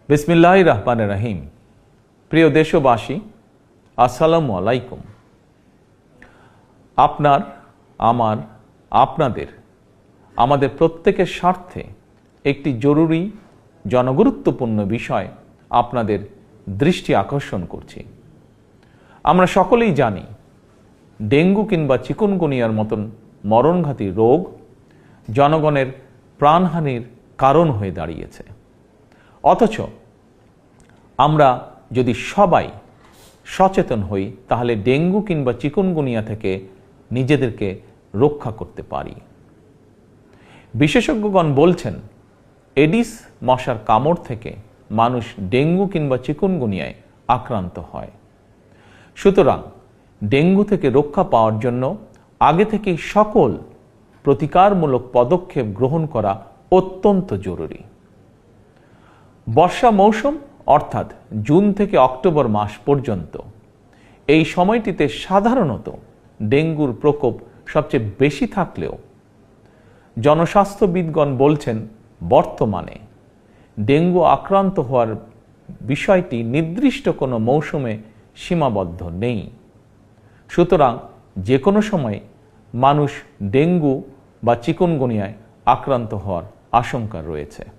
বিসমিল্লাহির রহমানির রহিম। প্রিয় দেশবাসী, আসসালামু আলাইকুম। আপনার, আমার, আপনাদের, আমাদের প্রত্যেকের স্বার্থে একটি জরুরি জনগুরুত্বপূর্ণ বিষয় আপনাদের দৃষ্টি আকর্ষণ করছি। আমরা সকলেই জানি ডেঙ্গু কিংবা চিকুনগুনিয়ার মতন মরণঘাতী রোগ জনগণের প্রাণহানির কারণ হয়ে দাঁড়িয়েছে। অথচ আমরা যদি সবাই সচেতন হই তাহলে ডেঙ্গু কিংবা চিকুনগুনিয়া থেকে নিজেদেরকে রক্ষা করতে পারি। বিশেষজ্ঞগণ বলছেন এডিস মশার কামড় থেকে মানুষ ডেঙ্গু কিংবা চিকুনগুনিয়ায় আক্রান্ত হয়। সুতরাং ডেঙ্গু থেকে রক্ষা পাওয়ার জন্য আগে থেকেই সকল প্রতিকারমূলক পদক্ষেপ গ্রহণ করা অত্যন্ত জরুরি। বর্ষা মৌসুম অর্থাৎ জুন থেকে অক্টোবর মাস পর্যন্ত এই সময়টিতে সাধারণত ডেঙ্গুর প্রকোপ সবচেয়ে বেশি থাকলেও জনস্বাস্থ্যবিদগণ বলছেন বর্তমানে ডেঙ্গু আক্রান্ত হওয়ার বিষয়টি নির্দিষ্ট কোনো মৌসুমে সীমাবদ্ধ নেই। সুতরাং যে কোনো সময় মানুষ ডেঙ্গু বা চিকুনগুনিয়ায় আক্রান্ত হওয়ার আশঙ্কা রয়েছে।